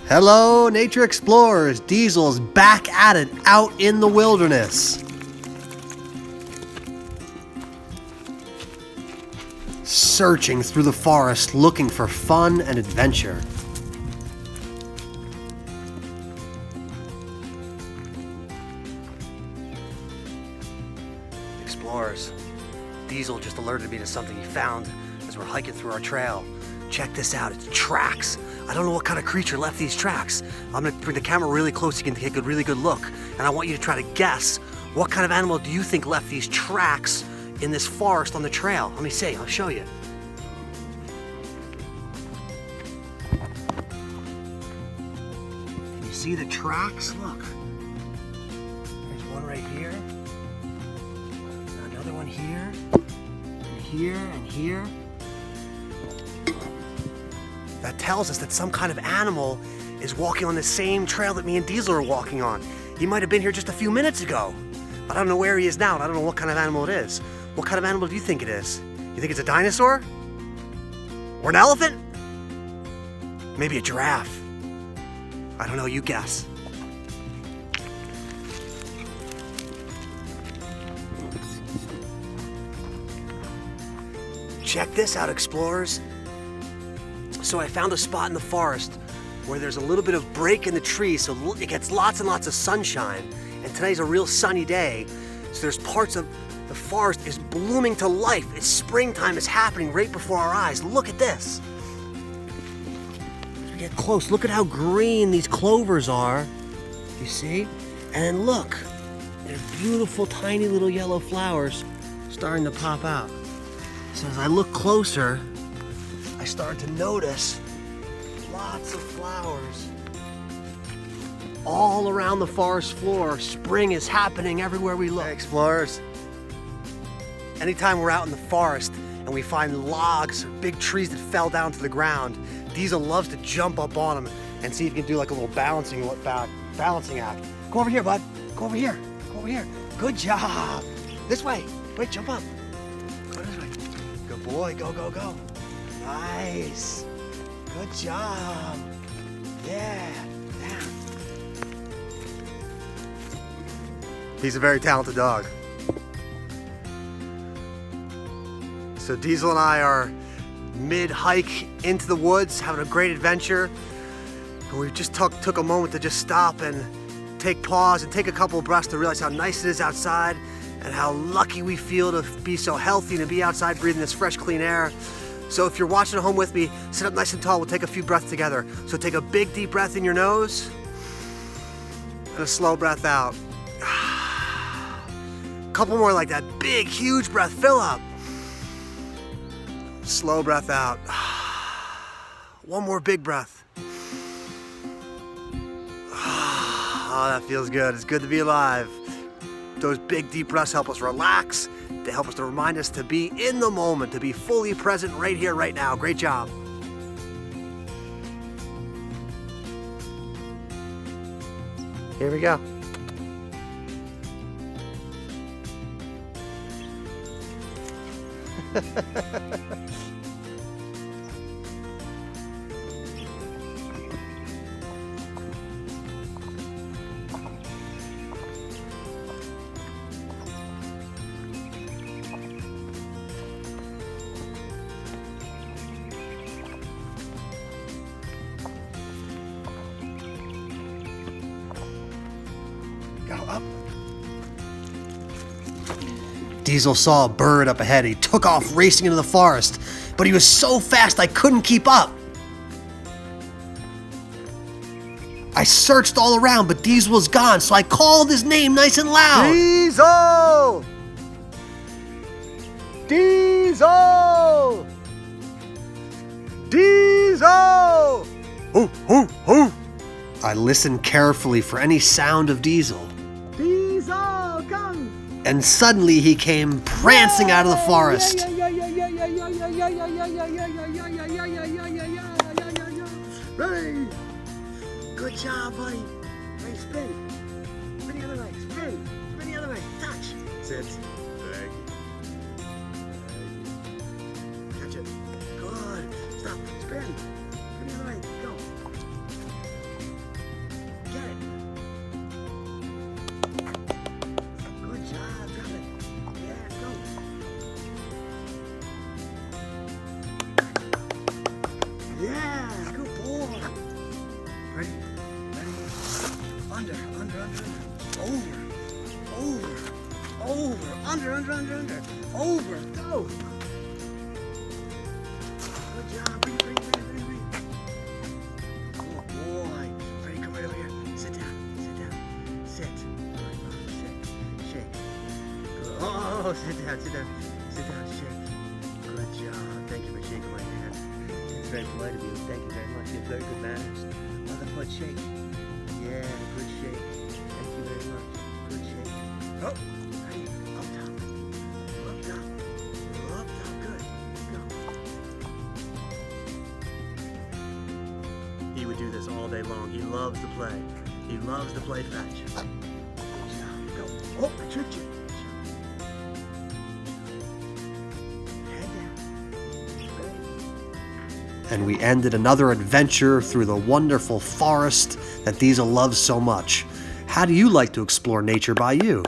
Hello, nature explorers. Diesel's back at it out in the wilderness. Searching through the forest looking for fun and adventure. Explorers, Diesel just alerted me to something he found as we're hiking through our trail. Check this out, it's tracks. I don't know what kind of creature left these tracks. I'm gonna bring the camera really close so you can take a really good look. And I want you to try to guess, what kind of animal do you think left these tracks in this forest on the trail? Let me see, I'll show you. Can you see the tracks? Look. There's one right here. Another one here. And here and here. That tells us that some kind of animal is walking on the same trail that me and Diesel are walking on. He might have been here just a few minutes ago, but I don't know where he is now, and I don't know what kind of animal it is. What kind of animal do you think it is? You think it's a dinosaur? Or an elephant? Maybe a giraffe? I don't know, you guess. Check this out, explorers. So I found a spot in the forest where there's a little bit of break in the trees, so it gets lots and lots of sunshine. And today's a real sunny day, so there's parts of the forest is blooming to life. It's springtime is happening right before our eyes. Look at this. As we get close, look at how green these clovers are. You see? And look, there's beautiful tiny little yellow flowers starting to pop out. So as I look closer, I started to notice lots of flowers all around the forest floor. Spring is happening everywhere we look. Hey, explorers, anytime we're out in the forest and we find logs or big trees that fell down to the ground, Diesel loves to jump up on them and see if he can do like a little balancing act. Go over here, bud. Go over here. Go over here. Good job. This way. Wait, jump up. Go this way. Good boy. Go, go, go. Nice. Good job. Yeah. He's a very talented dog. So Diesel and I are mid-hike into the woods, having a great adventure. And we just took a moment to just stop and take pause and take a couple of breaths to realize how nice it is outside and how lucky we feel to be so healthy and to be outside breathing this fresh, clean air. So if you're watching at home with me, sit up nice and tall. We'll take a few breaths together. So take a big, deep breath in your nose and a slow breath out. Couple more like that. Big, huge breath. Fill up. Slow breath out. One more big breath. Oh, that feels good. It's good to be alive. Those big, deep breaths help us relax. They help us to remind us to be in the moment, to be fully present right here, right now. Great job. Here we go. Go up. Diesel saw a bird up ahead. He took off racing into the forest, but he was so fast I couldn't keep up. I searched all around, but Diesel was gone, so I called his name nice and loud. Diesel! Diesel! Diesel! Hoo, hoo, hoo! I listened carefully for any sound of Diesel. Diesel, come! And suddenly he came prancing out of the forest. Ready? Good job, buddy. Hey, spin. Spin the other way. Spin. Spin the other way. Touch. Sit. Leg. Catch it. Good. Stop. Spin. Spin the other way. Go. Under. Over. Under. Over. Go. Good job. Bring. Oh boy. Ready, come right over here. Sit down. Sit. Shake. Oh, sit down. Shake. Good job. Thank you for shaking my hand. It's very polite of you. Thank you very much. You have very good manners. Other foot shake. Yeah, good shake. Thank you very much. Good shake. Oh, right. Up top. Good. Go. He would do this all day long. He loves to play. He loves to play fetch. Good job. Go. Oh, I tricked you. And we ended another adventure through the wonderful forest that Diesel loves so much. How do you like to explore nature by you?